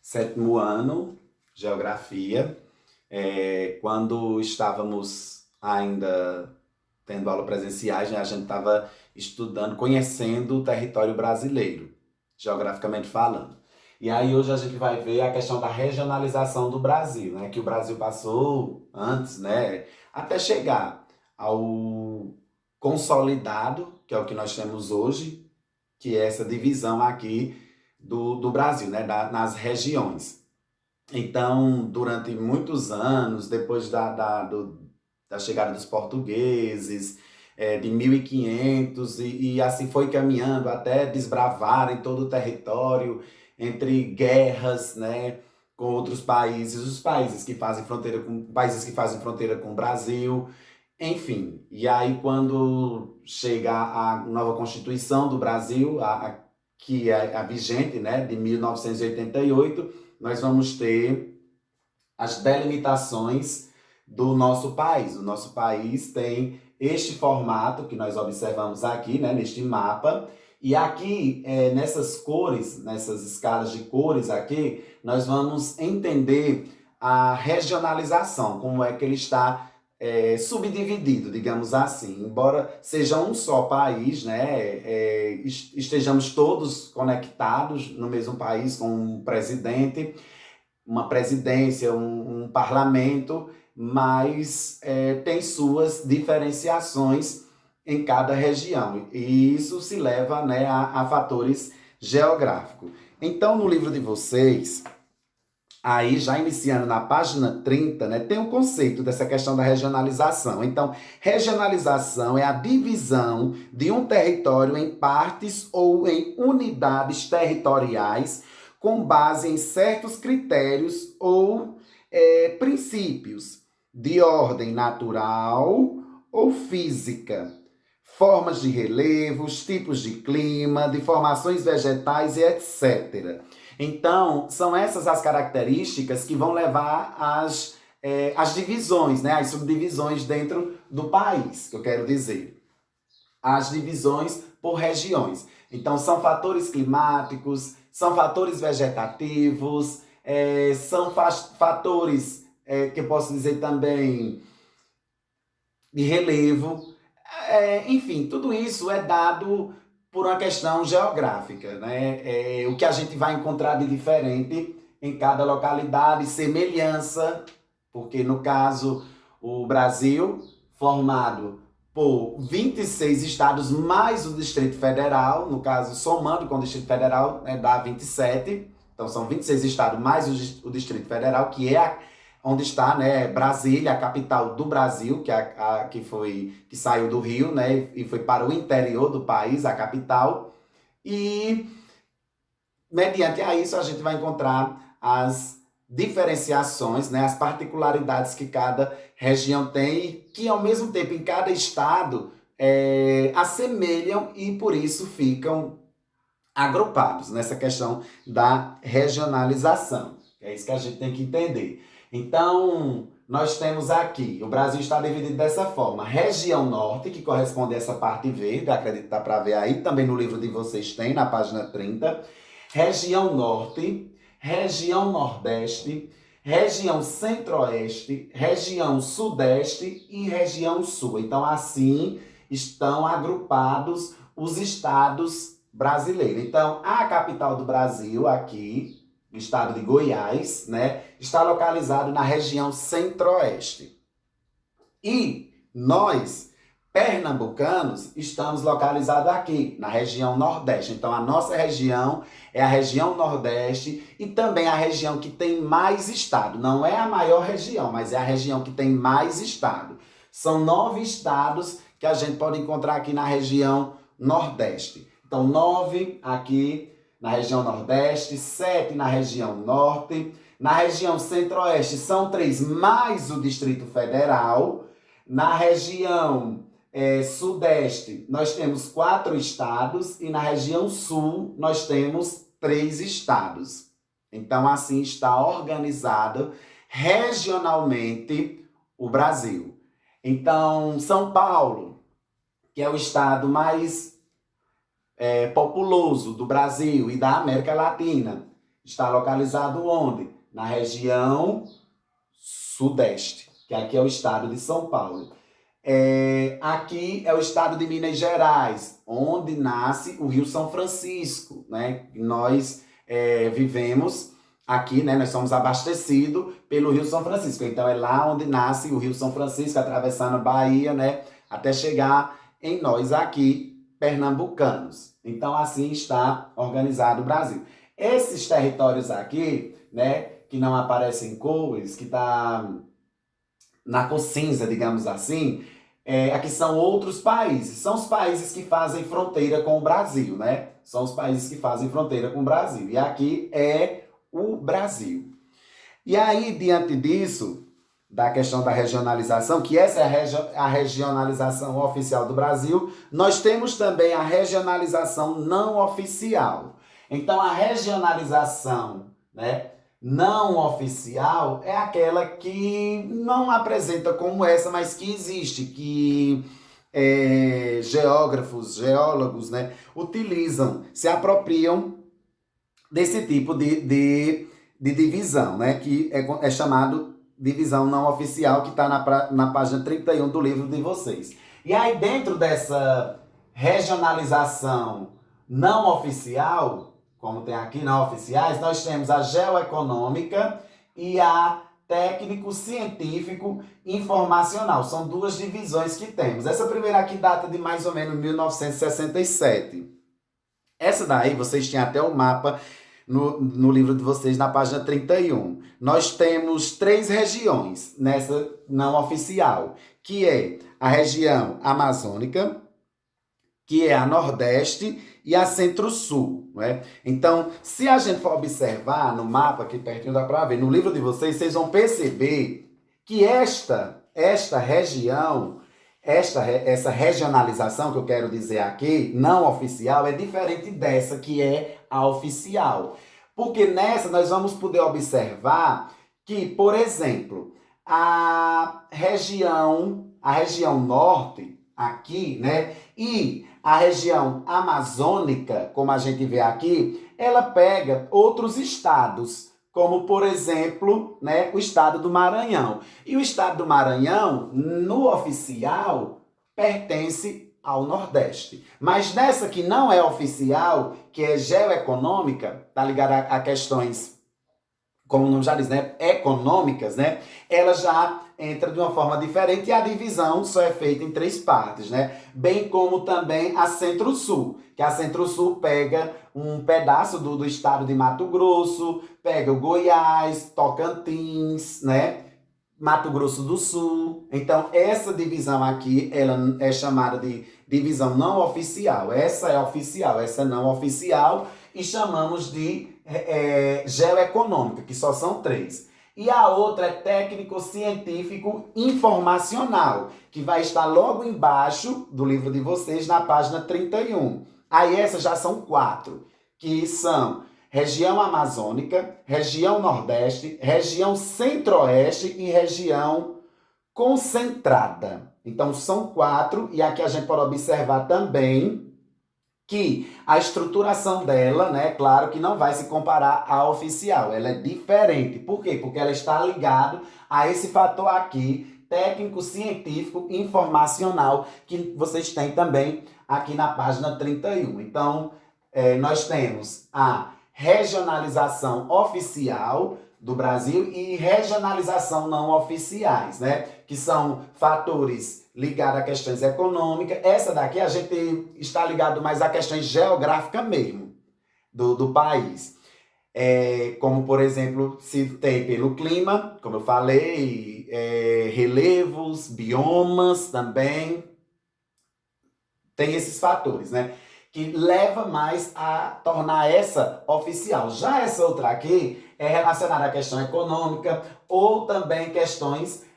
sétimo ano, geografia. Quando estávamos ainda tendo aula presenciais, né, a gente estava estudando, conhecendo o território brasileiro, geograficamente falando. E aí hoje a gente vai ver a questão da regionalização do Brasil, né? Que o Brasil passou antes, né? Até chegar ao consolidado, que é o que nós temos hoje, que é essa divisão aqui do Brasil, né? Nas regiões. Então, durante muitos anos, depois da chegada dos portugueses, de 1500, e assim foi caminhando até desbravarem todo o território, entre guerras, né, com outros países, os países que fazem fronteira com o Brasil, enfim. E aí, quando chega a nova Constituição do Brasil, que é a vigente, né, de 1988, nós vamos ter as delimitações do nosso país. O nosso país tem este formato que nós observamos aqui, né, neste mapa. E aqui, nessas cores, nessas escalas de cores aqui, nós vamos entender a regionalização, como é que ele está subdividido, digamos assim. Embora seja um só país, né, estejamos todos conectados no mesmo país, com um presidente, uma presidência, um parlamento, mas tem suas diferenciações em cada região. E isso se leva, né, a fatores geográficos. Então, no livro de vocês, aí já iniciando na página 30, né, tem um conceito dessa questão da regionalização. Então, regionalização é a divisão de um território em partes ou em unidades territoriais com base em certos critérios ou princípios de ordem natural ou física, formas de relevos, tipos de clima, de formações vegetais e etc. Então, são essas as características que vão levar às divisões, né? As subdivisões dentro do país, que eu quero dizer. As divisões por regiões. Então, são fatores climáticos, são fatores vegetativos, são fatores que eu posso dizer também de relevo. Enfim, tudo isso é dado por uma questão geográfica, né? O que a gente vai encontrar de diferente em cada localidade, semelhança, porque no caso o Brasil, formado por 26 estados mais o Distrito Federal, no caso somando com o Distrito Federal, né, dá 27, então são 26 estados mais o Distrito Federal, que é onde está, né, Brasília, a capital do Brasil, que saiu do Rio, né, e foi para o interior do país, a capital. E mediante a isso a gente vai encontrar as diferenciações, né, as particularidades que cada região tem e que ao mesmo tempo em cada estado assemelham e por isso ficam agrupados nessa questão da regionalização. É isso que a gente tem que entender. Então, nós temos aqui, o Brasil está dividido dessa forma: região norte, que corresponde a essa parte verde, acredito que dá para ver aí, também no livro de vocês tem, na página 30. Região norte, região nordeste, região centro-oeste, região sudeste e região sul. Então, assim estão agrupados os estados brasileiros. Então, a capital do Brasil, aqui, o estado de Goiás, né, está localizado na região centro-oeste. E nós, pernambucanos, estamos localizados aqui, na região nordeste. Então, a nossa região é a região nordeste e também a região que tem mais estado. Não é a maior região, mas é a região que tem mais estado. São 9 estados que a gente pode encontrar aqui na região nordeste. Então, 9 aqui na região nordeste, 7 na região norte. Na região centro-oeste são 3 mais o Distrito Federal. Na região sudeste nós temos 4 estados e na região sul nós temos 3 estados. Então, assim está organizado regionalmente o Brasil. Então, São Paulo, que é o estado mais populoso do Brasil e da América Latina, está localizado onde? Na região sudeste, que aqui é o estado de São Paulo. Aqui é o estado de Minas Gerais, onde nasce o Rio São Francisco, né? Nós vivemos aqui, né? Nós somos abastecidos pelo Rio São Francisco. Então é lá onde nasce o Rio São Francisco, atravessando a Bahia, né? Até chegar em nós aqui, pernambucanos. Então assim está organizado o Brasil. Esses territórios aqui, né? Que não aparecem cores, que está na cor cinza, digamos assim, aqui são outros países. São os países que fazem fronteira com o Brasil, né? São os países que fazem fronteira com o Brasil. E aqui é o Brasil. E aí, diante disso, da questão da regionalização, que essa é a regionalização oficial do Brasil, nós temos também a regionalização não oficial. Então, a regionalização, né, não oficial é aquela que não apresenta como essa, mas que existe, que geógrafos, geólogos, né, utilizam, se apropriam desse tipo de divisão, né, que é chamado divisão não oficial, que está na página 31 do livro de vocês. E aí, dentro dessa regionalização não oficial, como tem aqui não oficiais, nós temos a geoeconômica e a técnico-científico informacional. São duas divisões que temos. Essa primeira aqui data de mais ou menos 1967. Essa daí, vocês têm até o mapa no livro de vocês, na página 31. Nós temos 3 regiões nessa não oficial, que é a região amazônica, que é a Nordeste e a Centro-Sul, não é? Então, se a gente for observar no mapa, aqui pertinho dá para ver, no livro de vocês, vocês vão perceber que esta região, essa regionalização que eu quero dizer aqui, não oficial, é diferente dessa que é a oficial. Porque nessa nós vamos poder observar que, por exemplo, a região norte aqui, né, e a região amazônica, como a gente vê aqui, ela pega outros estados, como, por exemplo, né, o estado do Maranhão. E o estado do Maranhão, no oficial, pertence ao Nordeste. Mas nessa que não é oficial, que é geoeconômica, tá ligada a questões, como o nome já diz, né, econômicas, né, ela já entra de uma forma diferente e a divisão só é feita em 3 partes, né? Bem como também a Centro-Sul, que a Centro-Sul pega um pedaço do estado de Mato Grosso, pega o Goiás, Tocantins, né? Mato Grosso do Sul. Então, essa divisão aqui, ela é chamada de divisão não oficial. Essa é oficial, essa é não oficial, e chamamos de geoeconômica, que só são 3. E a outra é técnico-científico informacional, que vai estar logo embaixo do livro de vocês, na página 31. Aí essas já são 4, que são região amazônica, região nordeste, região centro-oeste e região concentrada. Então são 4, e aqui a gente pode observar também que a estruturação dela, né, claro que não vai se comparar à oficial, ela é diferente. Por quê? Porque ela está ligada a esse fator aqui, técnico, científico, informacional, que vocês têm também aqui na página 31. Então, nós temos a regionalização oficial do Brasil e regionalização não oficiais, né, que são fatores ligado a questões econômicas. Essa daqui a gente está ligado mais a questões geográficas mesmo do país. Como, por exemplo, se tem pelo clima, como eu falei, relevos, biomas também. Tem esses fatores, né? Que leva mais a tornar essa oficial. Já essa outra aqui é relacionada à questão econômica ou também questões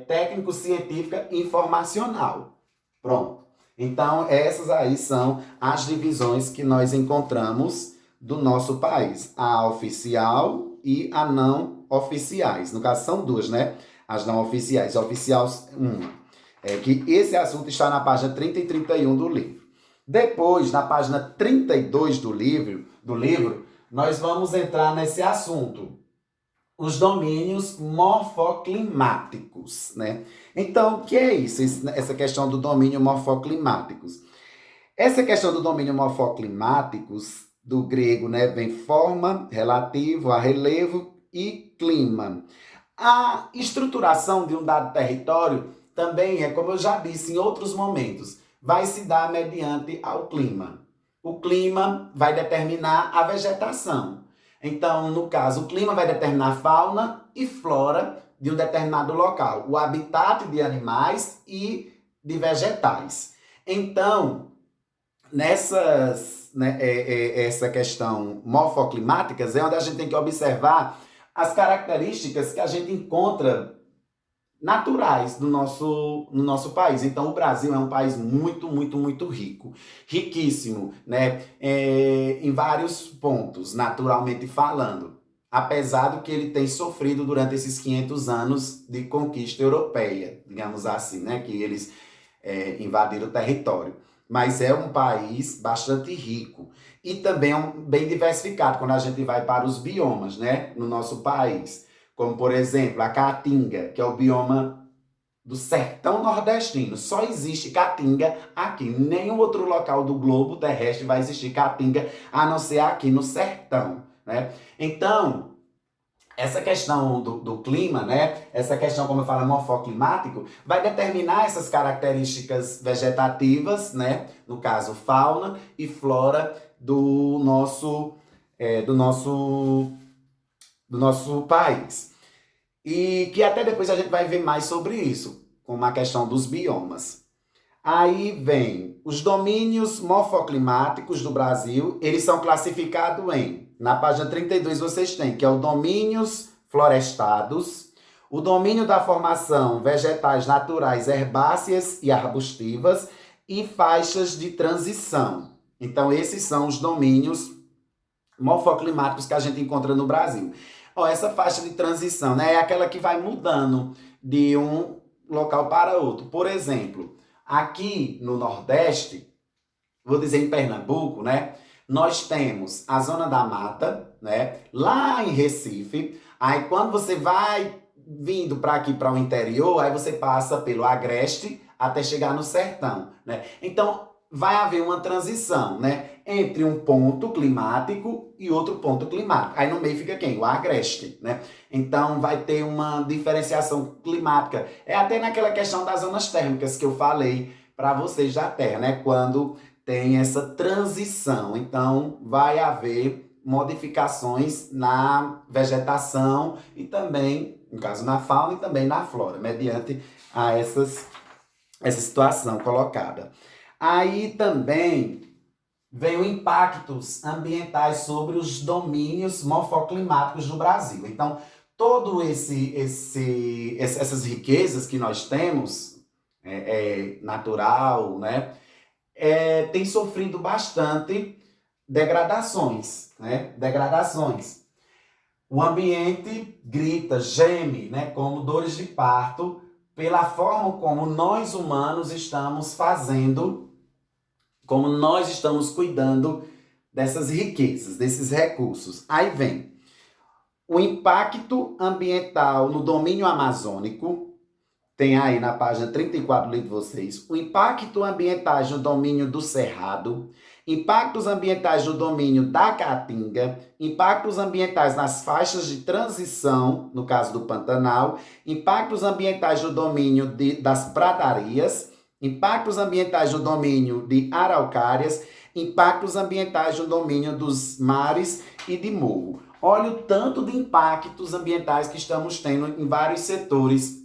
técnico-científica informacional. Pronto. Então, essas aí são as divisões que nós encontramos do nosso país. A oficial e a não oficiais. No caso, são 2, né? As não oficiais. Oficiais, 1. Que esse assunto está na página 30 e 31 do livro. Depois, na página 32 do livro, nós vamos entrar nesse assunto. Os domínios morfoclimáticos, né? Então, o que é isso? Essa questão do domínio morfoclimáticos. Essa questão do domínio morfoclimáticos, do grego, né, vem forma, relativo, a relevo e clima. A estruturação de um dado território também é, como eu já disse em outros momentos, vai se dar mediante ao clima. O clima vai determinar a vegetação. Então, no caso, o clima vai determinar a fauna e flora de um determinado local, o habitat de animais e de vegetais. Então, essa questão morfoclimáticas é onde a gente tem que observar as características que a gente encontra naturais no nosso país. Então, o Brasil é um país muito, muito, muito rico, riquíssimo, né? Em vários pontos, naturalmente falando. Apesar do que ele tem sofrido durante esses 500 anos de conquista europeia, digamos assim, né? Que eles invadiram o território. Mas é um país bastante rico e também bem diversificado quando a gente vai para os biomas, né? No nosso país. Como, por exemplo, a Caatinga, que é o bioma do sertão nordestino. Só existe Caatinga aqui. Nenhum outro local do globo terrestre vai existir Caatinga, a não ser aqui no sertão, né? Então, essa questão do clima, né? Essa questão, como eu falo, morfoclimático, vai determinar essas características vegetativas, né? No caso, fauna e flora do nosso, do nosso do nosso país. E que até depois a gente vai ver mais sobre isso, como a questão dos biomas. Aí vem os domínios morfoclimáticos do Brasil, eles são classificados na página 32 vocês têm, que é o domínios florestados, o domínio da formação vegetais naturais herbáceas e arbustivas e faixas de transição. Então, esses são os domínios morfoclimáticos que a gente encontra no Brasil. Ó, essa faixa de transição, né, é aquela que vai mudando de um local para outro. Por exemplo, aqui no Nordeste, vou dizer em Pernambuco, né, nós temos a Zona da Mata, né, lá em Recife. Aí quando você vai vindo para aqui, para o interior, aí você passa pelo Agreste até chegar no Sertão, né? Então, vai haver uma transição, né, entre um ponto climático e outro ponto climático. Aí no meio fica quem? O agreste, né? Então vai ter uma diferenciação climática. É até naquela questão das zonas térmicas que eu falei para vocês da Terra, né? Quando tem essa transição. Então vai haver modificações na vegetação e também, no caso, na fauna e também na flora, mediante essa situação colocada. Aí também veio impactos ambientais sobre os domínios morfoclimáticos do Brasil. Então, todo essas riquezas que nós temos, natural, né, tem sofrido bastante degradações, né? Degradações. O ambiente grita, geme, né, como dores de parto, pela forma como nós humanos estamos fazendo, como nós estamos cuidando dessas riquezas, desses recursos. Aí vem o impacto ambiental no domínio amazônico, tem aí na página 34 do livro de vocês, o impacto ambientais no domínio do Cerrado, impactos ambientais no domínio da Caatinga, impactos ambientais nas faixas de transição, no caso do Pantanal, impactos ambientais no domínio das pradarias, impactos ambientais no domínio de araucárias, impactos ambientais no domínio dos mares e de morro. Olha o tanto de impactos ambientais que estamos tendo em vários setores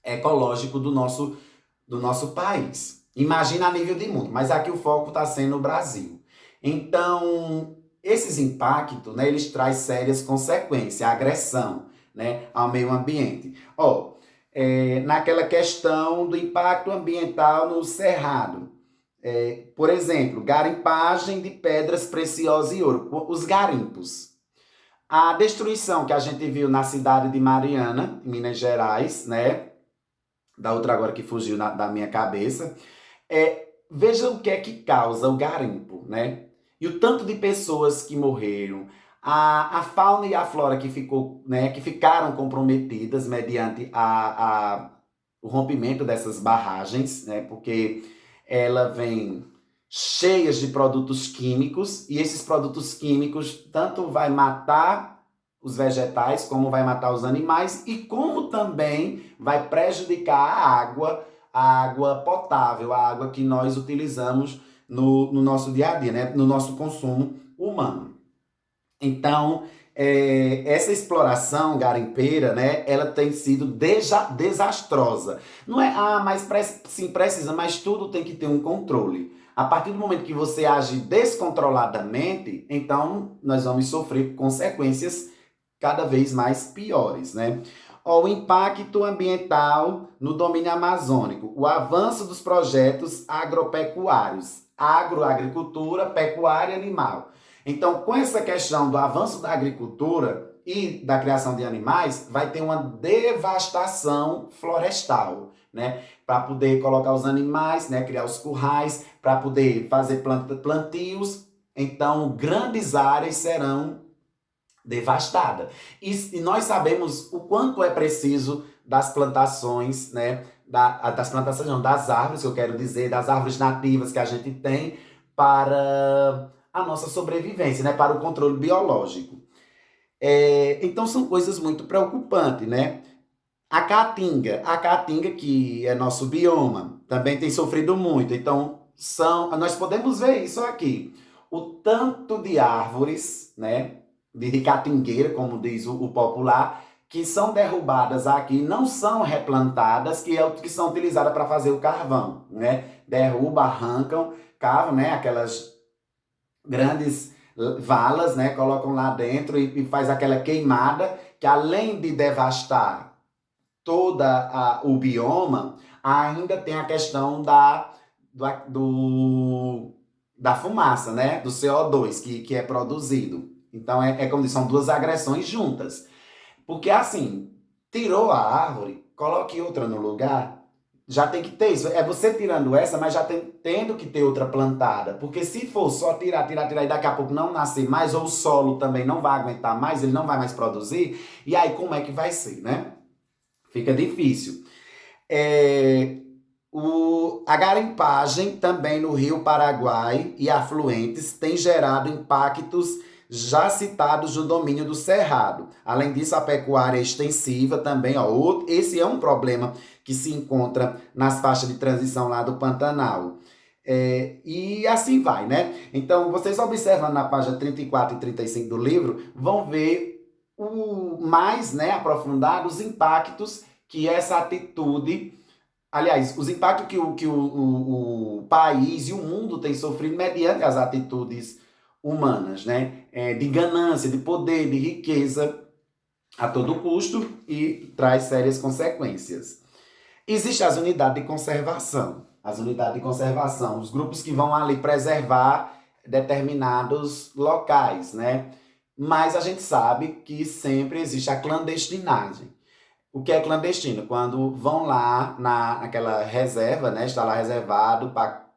ecológicos do nosso país. Imagina a nível de mundo, mas aqui o foco está sendo o Brasil. Então, esses impactos, né, eles trazem sérias consequências, a agressão, né, ao meio ambiente. Naquela questão do impacto ambiental no Cerrado, por exemplo, garimpagem de pedras preciosas e ouro, os garimpos. A destruição que a gente viu na cidade de Mariana, em Minas Gerais, né, da outra agora que fugiu da minha cabeça, veja o que é que causa o garimpo, né? e o tanto de pessoas que morreram, a fauna e a flora que, ficou, né, que ficaram comprometidas mediante o rompimento dessas barragens, né, porque ela vem cheias de produtos químicos, e esses produtos químicos tanto vai matar os vegetais, como vai matar os animais, e como também vai prejudicar a água potável, a água que nós utilizamos no nosso dia a dia, né? No nosso consumo humano. Então, essa exploração garimpeira, né, ela tem sido desastrosa. Não é, mas sim, precisa, mas tudo tem que ter um controle. A partir do momento que você age descontroladamente, então nós vamos sofrer consequências cada vez mais piores, né? Ó, o impacto ambiental no domínio amazônico, o avanço dos projetos agropecuários, agricultura, pecuária e animal. Então, com essa questão do avanço da agricultura e da criação de animais, vai ter uma devastação florestal, né? Para poder colocar os animais, né? Criar os currais, para poder fazer plantios. Então, grandes áreas serão devastada. E nós sabemos o quanto é preciso das plantações, né? Das plantações, não, das árvores, que eu quero dizer, das árvores nativas que a gente tem para a nossa sobrevivência, né? Para o controle biológico. Então são coisas muito preocupantes, né? A caatinga que é nosso bioma, também tem sofrido muito. Então, nós podemos ver isso aqui. O tanto de árvores, né, de catingueira, como diz o popular, que são derrubadas aqui, não são replantadas, que são utilizadas para fazer o carvão, né? Derruba, arrancam, cavam, né, aquelas grandes valas, né, colocam lá dentro e faz aquela queimada, que além de devastar o bioma, ainda tem a questão da fumaça, né? Do CO2 que é produzido. Então, como diz, são duas agressões juntas. Porque, assim, tirou a árvore, coloque outra no lugar, já tem que ter isso. É você tirando essa, mas já tendo que ter outra plantada. Porque se for só tirar, e daqui a pouco não nascer mais, ou o solo também não vai aguentar mais, ele não vai mais produzir, e aí como é que vai ser, né? Fica difícil. A garimpagem também no Rio Paraguai e afluentes tem gerado impactos já citados no domínio do Cerrado. Além disso, a pecuária extensiva também, ó, esse é um problema que se encontra nas faixas de transição lá do Pantanal. E assim vai, né? Então, vocês observam na página 34 e 35 do livro, vão ver mais, né, aprofundado os impactos que essa atitude, aliás, os impactos que o país e o mundo têm sofrido mediante as atitudes humanas, né? De ganância, de poder, de riqueza a todo custo, e traz sérias consequências. Existem as unidades de conservação. As unidades de conservação, os grupos que vão ali preservar determinados locais, né? Mas a gente sabe que sempre existe a clandestinagem. O que é clandestino? Quando vão lá naquela reserva, né? Está lá reservado para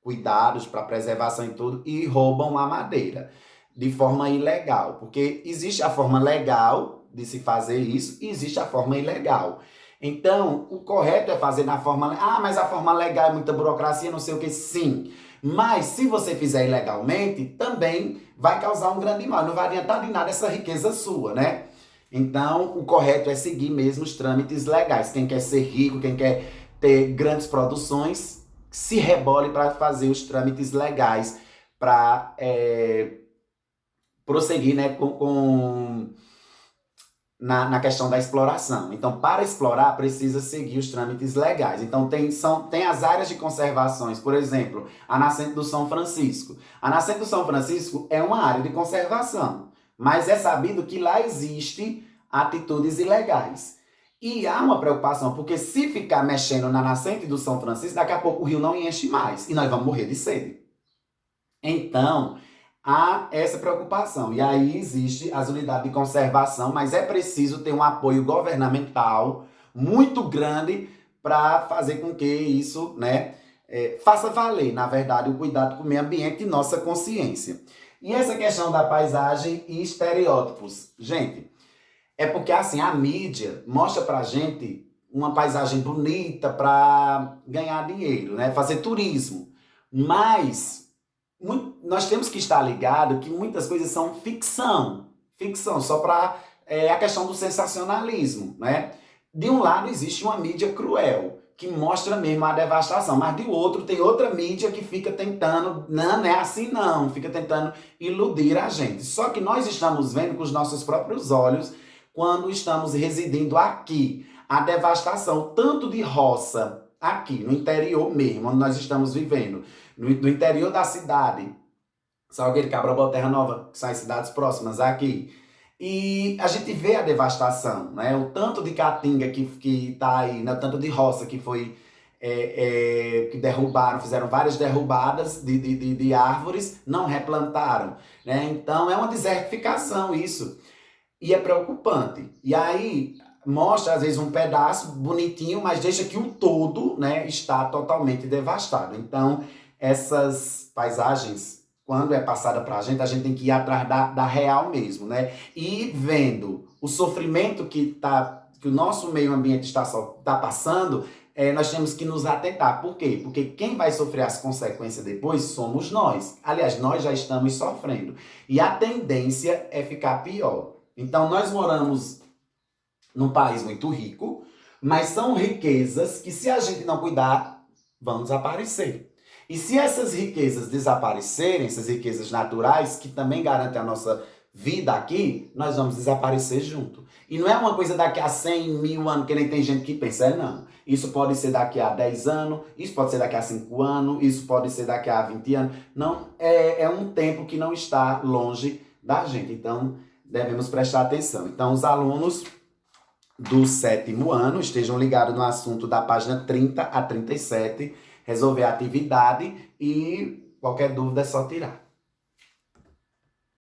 cuidados, para preservação e tudo, e roubam a madeira de forma ilegal. Porque existe a forma legal de se fazer isso e existe a forma ilegal. Então, o correto é fazer na forma... mas a forma legal é muita burocracia, não sei o que. Sim. Mas se você fizer ilegalmente, também vai causar um grande mal. Não vai adiantar de nada essa riqueza sua, né? Então, o correto é seguir mesmo os trâmites legais. Quem quer ser rico, quem quer ter grandes produções, se rebole para fazer os trâmites legais, para prosseguir, né, na questão da exploração. Então, para explorar, precisa seguir os trâmites legais. Então, tem as áreas de conservações, por exemplo, a Nascente do São Francisco. A Nascente do São Francisco é uma área de conservação, mas é sabido que lá existem atitudes ilegais. E há uma preocupação, porque se ficar mexendo na Nascente do São Francisco, daqui a pouco o rio não enche mais e nós vamos morrer de sede. Então, há essa preocupação. E aí existe as unidades de conservação, mas é preciso ter um apoio governamental muito grande para fazer com que isso, né, faça valer, na verdade, o cuidado com o meio ambiente e nossa consciência. E essa questão da paisagem e estereótipos, gente, é porque assim, a mídia mostra pra gente uma paisagem bonita para ganhar dinheiro, né? Fazer turismo. Mas nós temos que estar ligado que muitas coisas são ficção. Ficção, só para a questão do sensacionalismo, né? De um lado existe uma mídia cruel, que mostra mesmo a devastação, mas de outro tem outra mídia que fica tentando, não é assim não, fica tentando iludir a gente. Só que nós estamos vendo com os nossos próprios olhos quando estamos residindo aqui. A devastação, tanto de roça, aqui no interior mesmo, onde nós estamos vivendo, no interior da cidade, Salgueiro, Cabrobó, Terra Nova, que são as cidades próximas aqui. E a gente vê a devastação, né? O tanto de caatinga que tá aí, né? O tanto de roça que foi que derrubaram, fizeram várias derrubadas de árvores, não replantaram, né? Então é uma desertificação isso. E é preocupante. E aí mostra, às vezes, um pedaço bonitinho, mas deixa que o todo, né, está totalmente devastado. Então, essas paisagens, quando é passada para a gente tem que ir atrás da real mesmo, né? E vendo o sofrimento que o nosso meio ambiente está passando, nós temos que nos atentar. Por quê? Porque quem vai sofrer as consequências depois somos nós. Aliás, nós já estamos sofrendo. E a tendência é ficar pior. Então, nós moramos num país muito rico, mas são riquezas que, se a gente não cuidar, vão desaparecer. E se essas riquezas desaparecerem, essas riquezas naturais, que também garantem a nossa vida aqui, nós vamos desaparecer junto. E não é uma coisa daqui a 100 mil anos, que nem tem gente que pensa, não. Isso pode ser daqui a 10 anos, isso pode ser daqui a 5 anos, isso pode ser daqui a 20 anos. Não, é um tempo que não está longe da gente. Então, devemos prestar atenção. Então, os alunos do 7º ano estejam ligados no assunto da página 30 a 37, resolver a atividade e qualquer dúvida é só tirar.